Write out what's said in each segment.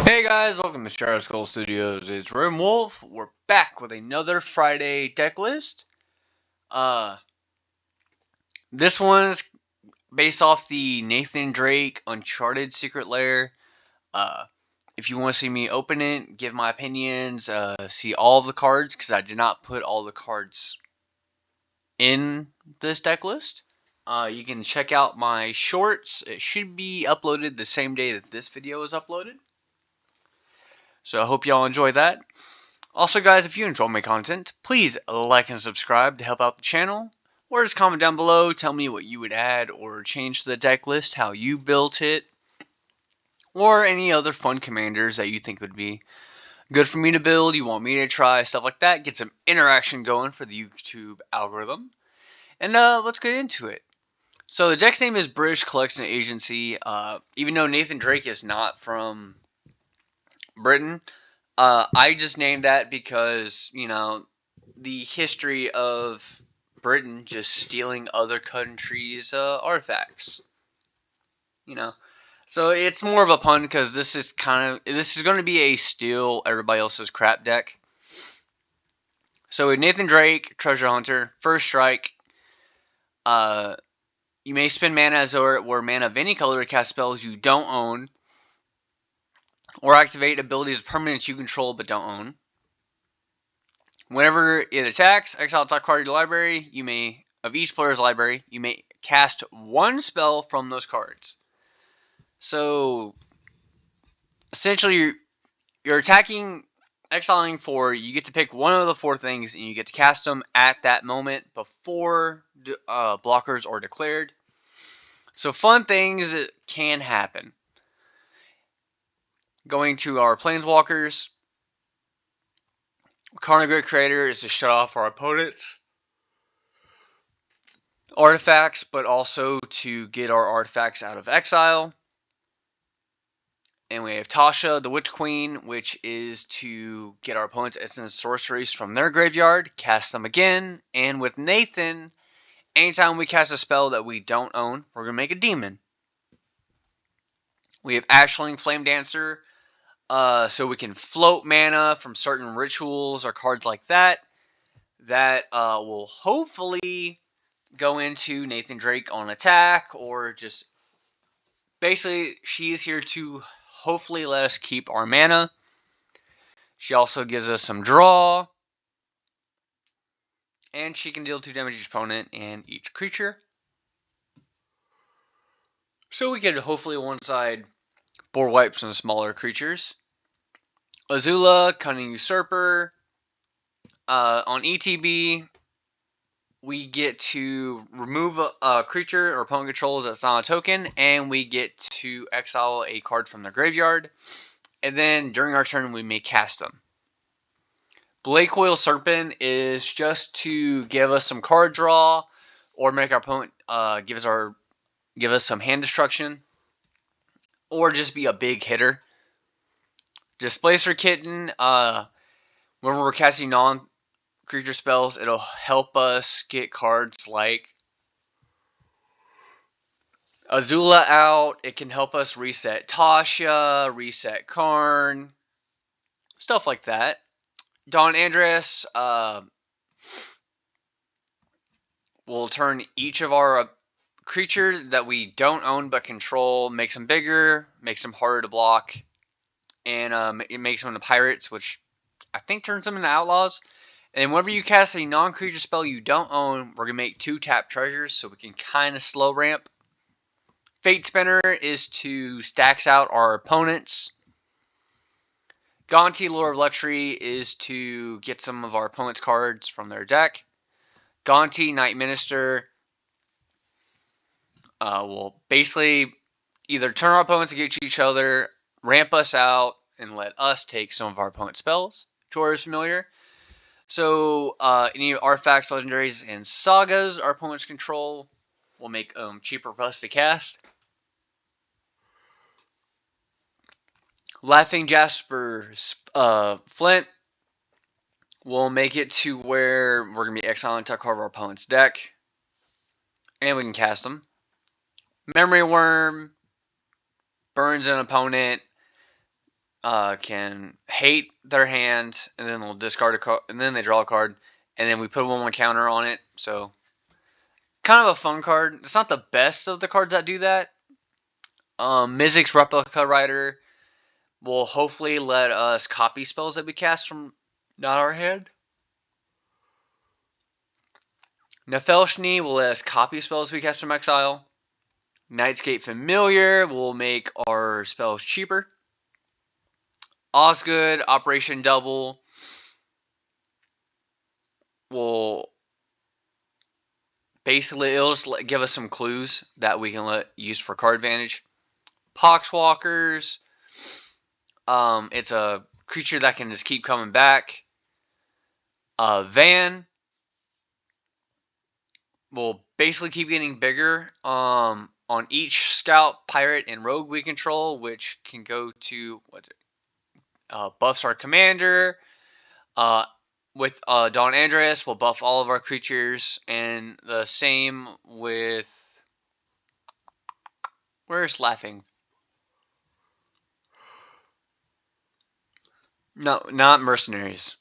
Hey guys, welcome to Shadow Skull Studios. It's Rim Wolf. We're back with another Friday deck list. Uh, this one is based off the Nathan Drake Uncharted Secret Lair. Uh, if you want to see me open it, give my opinions, see all of the cards, because I did not put all the cards in this deck list. You can check out my shorts. It should be uploaded the same day that this video is uploaded. So I hope y'all enjoy that. Also, guys, if you enjoy my content, please like and subscribe to help out the channel. Or just comment down below, tell me what you would add or change to the deck list, how you built it, or any other fun commanders that you think would be good for me to build, you want me to try, stuff like that. Get some interaction going for the YouTube algorithm. And let's get into it. So the deck's name is British Collection Agency. Even though Nathan Drake is not from Britain, I just named that because, the history of Britain just stealing other countries' artifacts. So it's more of a pun because this is going to be a steal everybody else's crap deck. So with Nathan Drake, Treasure Hunter, first strike. You may spend mana as though it were mana of any color to cast spells you don't own, or activate abilities of permanents you control but don't own. Whenever it attacks, exile top card of your library. Of each player's library, you may cast one spell from those cards. So essentially, you're attacking, exiling four. You get to pick one of the four things, and you get to cast them at that moment before blockers are declared. So fun things can happen. Going to our planeswalkers. Karn Grid Creator is to shut off our opponents' artifacts, but also to get our artifacts out of exile. And we have Tasha, the Witch Queen, which is to get our opponent's instant sorceries from their graveyard, cast them again. And with Nathan, anytime we cast a spell that we don't own, we're going to make a demon. We have Ashling Flame Dancer, so we can float mana from certain rituals or cards like that. That will hopefully go into Nathan Drake on attack, or just basically she is here to hopefully let us keep our mana. She also gives us some draw, and she can deal 2 damage to each opponent and each creature. So we could hopefully one-side board wipe some smaller creatures. Azula, Cunning Usurper. On ETB, we get to remove a creature or opponent controls that's not a token, and we get to exile a card from their graveyard. And then during our turn, we may cast them. Blade Coil Serpent is just to give us some card draw, or make our opponent give us some hand destruction, or just be a big hitter. Displacer Kitten. When we're casting non-creature spells, it'll help us get cards like Azula out. It can help us reset Tasha, reset Karn, stuff like that. Don Andres will turn each of our creatures that we don't own but control, makes them bigger, makes them harder to block, and it makes them into pirates, which I think turns them into outlaws. And whenever you cast a non-creature spell you don't own, we're going to make 2 tap treasures, so we can kind of slow ramp. Fate Spinner is to stacks out our opponents. Gonti, Lure of Luxury, is to get some of our opponent's cards from their deck. Gonti, Night Minister, will basically either turn our opponents against each other, ramp us out, and let us take some of our opponent's spells. Tor is familiar. So any artifacts, legendaries, and sagas our opponents control will make cheaper for us to cast. Laughing Jasper Flint will make it to where we're going to be exiling top card of our opponent's deck, and we can cast them. Memory Worm burns an opponent. can hate their hand, and then they'll discard a card, and then they draw a card, and then we put 1/1 counter on it. So kind of a fun card. It's not the best of the cards that do that. Mizzix's Replica Rider will hopefully let us copy spells that we cast from not our hand. Nefelshni will let us copy spells we cast from exile. Nightscape Familiar will make our spells cheaper. Osgood Operation Double will basically, it'll just give us some clues that we can use for card advantage. Poxwalkers, it's a creature that can just keep coming back. Van will basically keep getting bigger on each scout, pirate, and rogue we control, which can go to buffs our commander. With Don Andreas, we'll buff all of our creatures, and the same with... Where's Laughing? No, not Mercenaries.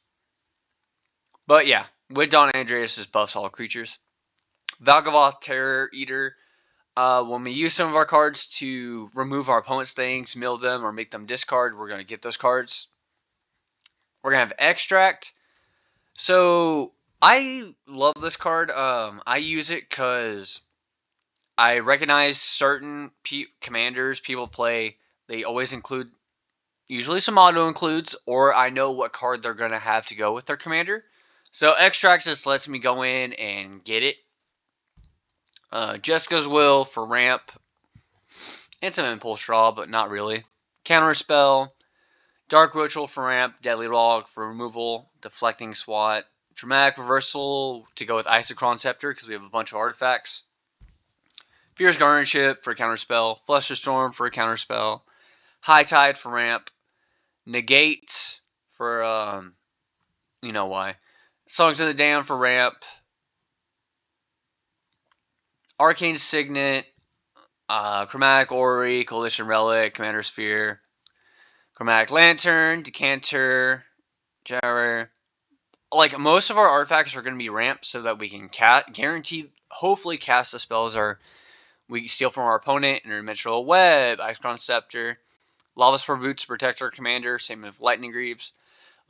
But yeah, with Don Andreas, it buffs all creatures. Valgavoth Terror Eater. When we use some of our cards to remove our opponent's things, mill them, or make them discard, we're going to get those cards. We're going to have Extract. So, I love this card. I use it because I recognize certain commanders people play. They always include, usually some auto-includes, or I know what card they're going to have to go with their commander. So, Extract just lets me go in and get it. Jessica's Will for ramp. And some Impulse Draw, but not really. Counterspell. Dark Ritual for ramp. Deadly Log for removal. Deflecting Swat. Dramatic Reversal to go with Isochron Scepter because we have a bunch of artifacts. Fierce Guardianship for Counterspell. Flusterstorm for a Counterspell. High Tide for ramp. Negate for, you know why. Songs of the Damned for ramp. Arcane Signet, Chromatic Orrery, Coalition Relic, Commander Sphere, Chromatic Lantern, Decanter, Jarrer. Like, most of our artifacts are going to be ramped so that we can hopefully cast the spells we steal from our opponent. Interdimensional Web, Isochron Scepter, Lava Spur Boots to protect our commander, same with Lightning Greaves.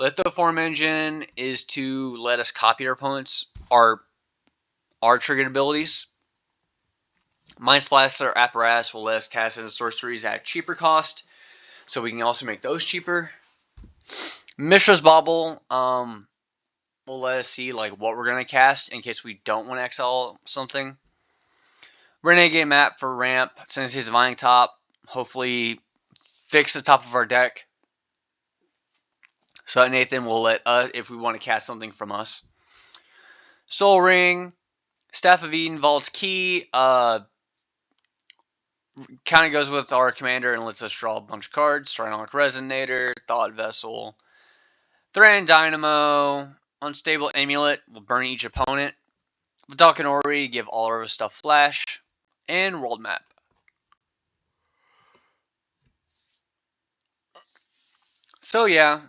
Lithoform Engine is to let us copy our opponents, our triggered abilities. Mind Splaster Apparatus will let us cast into sorceries at cheaper cost, so we can also make those cheaper. Mishra's Bauble will let us see like what we're gonna cast in case we don't want to exile something. Renegade Map for ramp, Sensei's Divining Top, hopefully fix the top of our deck, so that Nathan will let us, if we want to cast something from us. Soul Ring, Staff of Eden, Vault's Key, kind of goes with our commander and lets us draw a bunch of cards. Trionic Resonator, Thought Vessel, Thran Dynamo, Unstable Amulet will burn each opponent. Vidalcan Orrery, give all of our stuff flash, and World Map. So yeah,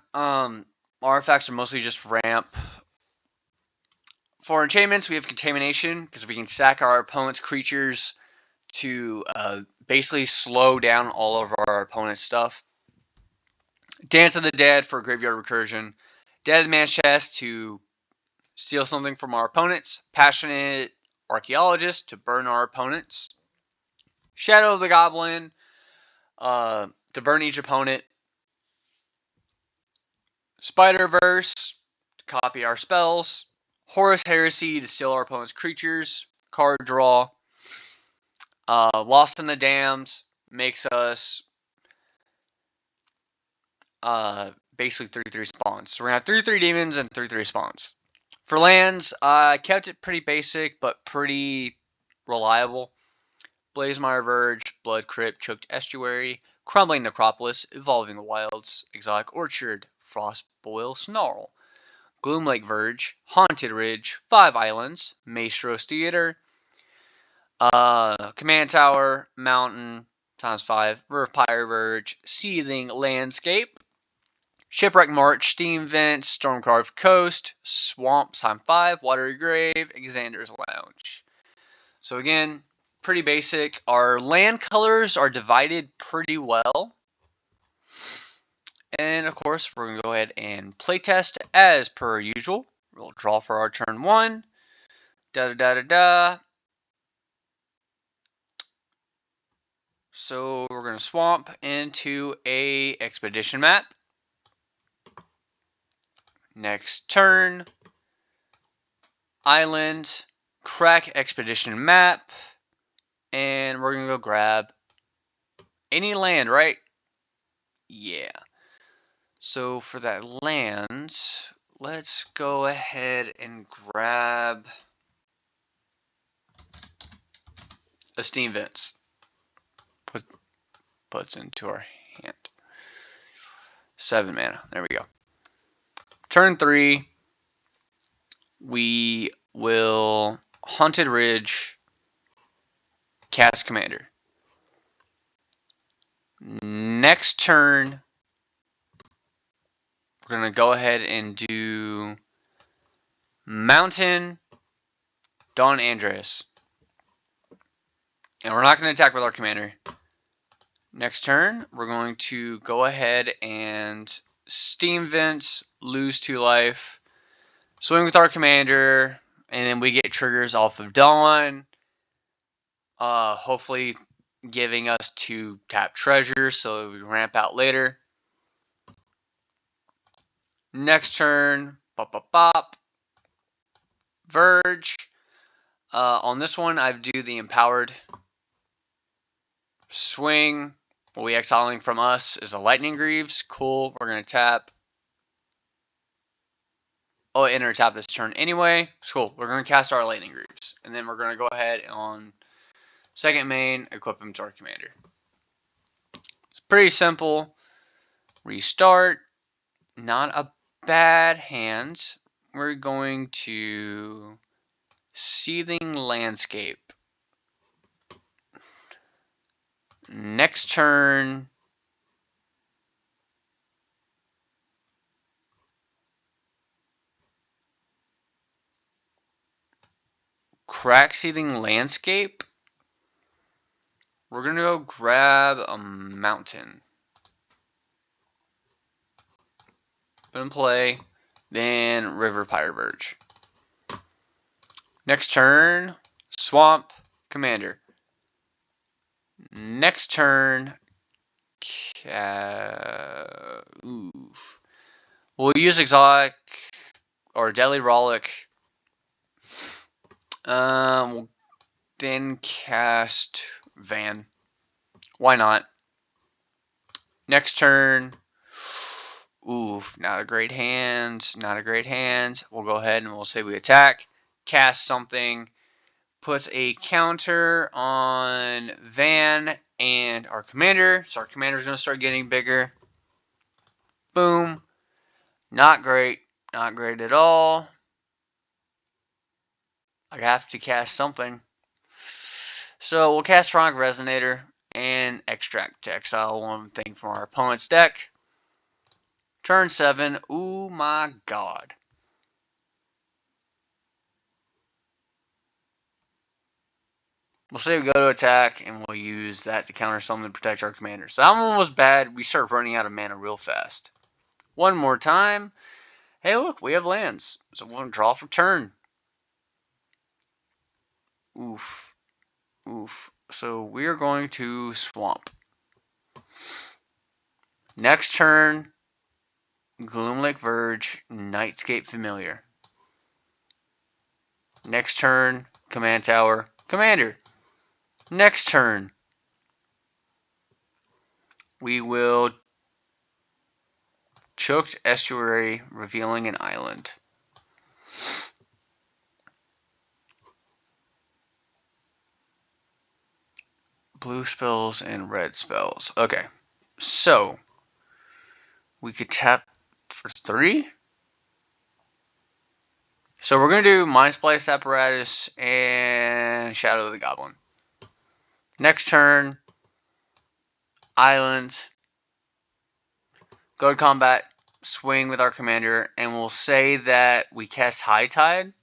artifacts are mostly just ramp. For enchantments, we have Contamination because we can sack our opponent's creatures to basically slow down all of our opponent's stuff. Dance of the Dead for Graveyard Recursion. Dead Man's Chest to steal something from our opponents. Passionate Archaeologist to burn our opponents. Shadow of the Goblin to burn each opponent. Spider-Verse to copy our spells. Horus Heresy to steal our opponent's creatures. Card draw. Lost in the Damned makes us basically 3/3 spawns. So we're going to have 3/3 demons and 3/3 spawns. For lands, I kept it pretty basic, but pretty reliable. Blazemire Verge, Blood Crypt, Choked Estuary, Crumbling Necropolis, Evolving Wilds, Exotic Orchard, Frostboil Snarl, Gloomlake Verge, Haunted Ridge, 5 Islands, Maestros Theater, Command Tower, Mountain, ×5, River Pyre Verge, Seething Landscape, Shipwreck March, Steam Vents, Stormcarved Coast, Swamp, Time 5, Watery Grave, Xander's Lounge. So again, pretty basic. Our land colors are divided pretty well. And of course, we're going to go ahead and playtest as per usual. We'll draw for our turn 1. Da-da-da-da-da. So we're going to swamp into a expedition map. Next turn, island, crack expedition map, and we're going to go grab any land, right? Yeah. So for that land, let's go ahead and grab a Steam Vents. Puts into our hand. 7 mana. There we go. Turn 3, we will Haunted Ridge, cast Commander. Next turn, we're going to go ahead and do Mountain, Don Andreas. And we're not going to attack with our commander. Next turn, we're going to go ahead and Steam Vents, lose 2 life, swing with our commander, and then we get triggers off of Dawn. Hopefully giving us 2 tap treasures so we ramp out later. Next turn, bop, bop, bop. Verge. On this one, I do the Empowered. Swing. What we exiling from us is a Lightning Greaves. Cool. We're going to tap. Oh, enter tap this turn anyway. It's cool. We're going to cast our Lightning Greaves. And then we're going to go ahead on second main, equip him to our commander. It's pretty simple. Restart. Not a bad hand. We're going to Seething Landscape. Next turn, crack Seething Landscape. We're going to go grab a mountain. Put in play, then River Pirate Verge. Next turn, Swamp, Commander. Next turn, we'll use Exotic or Deadly Rollick. We'll then cast Van. Why not? Next turn, oof, not a great hand. Not a great hand. We'll go ahead and we'll say we attack. Cast something. Puts a counter on Van and our commander. So our commander's going to start getting bigger. Boom. Not great. Not great at all. I have to cast something. So we'll cast Sonic Resonator and extract to exile one thing from our opponent's deck. Turn 7. Ooh my god. We'll say we go to attack, and we'll use that to counter something to protect our commander. So that one was bad. We start running out of mana real fast. One more time. Hey, look, we have lands. So we'll draw for turn. Oof. Oof. So we are going to swamp. Next turn, Gloomlake Verge, Nightscape Familiar. Next turn, Command Tower, Commander. Next turn, we will Choked Estuary, revealing an island. Blue spells and red spells. Okay, so we could tap for 3. So we're going to do Mind Splice Apparatus and Shadow of the Goblin. Next turn, Island. Go to combat. swing with our commander, and we'll say that we cast High Tide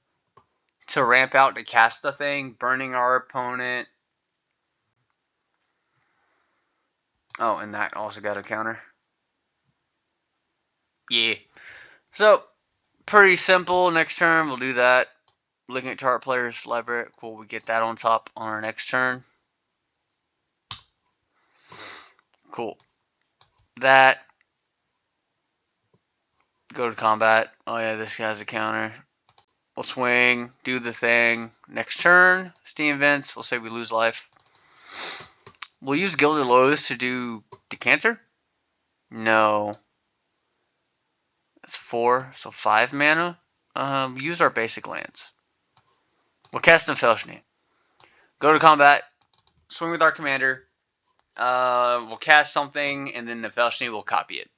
to ramp out to cast the thing, burning our opponent. Oh, and that also got a counter. Yeah. So, pretty simple. Next turn, we'll do that. Looking at chart players' library. Cool, we get that on top on our next turn. Cool. That. Go to combat. Oh yeah, this guy's a counter. We'll swing, do the thing. Next turn, Steam Vents. We'll say we lose life. We'll use Gilded Loaths to do Decanter? No. That's 4, so 5 mana. Use our basic lands. We'll cast Nefelshni. Go to combat. Swing with our commander. We'll cast something, and then Nefelshni will copy it.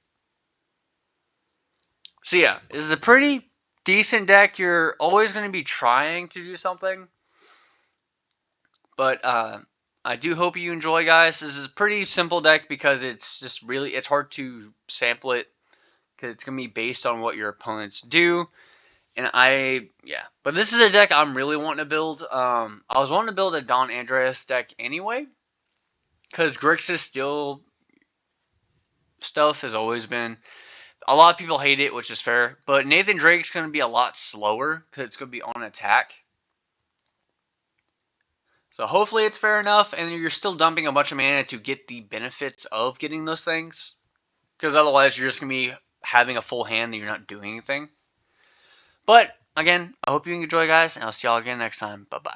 So yeah, this is a pretty decent deck. You're always going to be trying to do something. But I do hope you enjoy, guys. This is a pretty simple deck because it's just really, it's hard to sample it because it's going to be based on what your opponents do. And but this is a deck I'm really wanting to build. I was wanting to build a Don Andreas deck anyway, because Grixis Steel stuff has always been, a lot of people hate it, which is fair. But Nathan Drake's going to be a lot slower because it's going to be on attack. So hopefully it's fair enough, and you're still dumping a bunch of mana to get the benefits of getting those things. Because otherwise you're just going to be having a full hand and you're not doing anything. But, again, I hope you enjoy, guys, and I'll see y'all again next time. Bye-bye.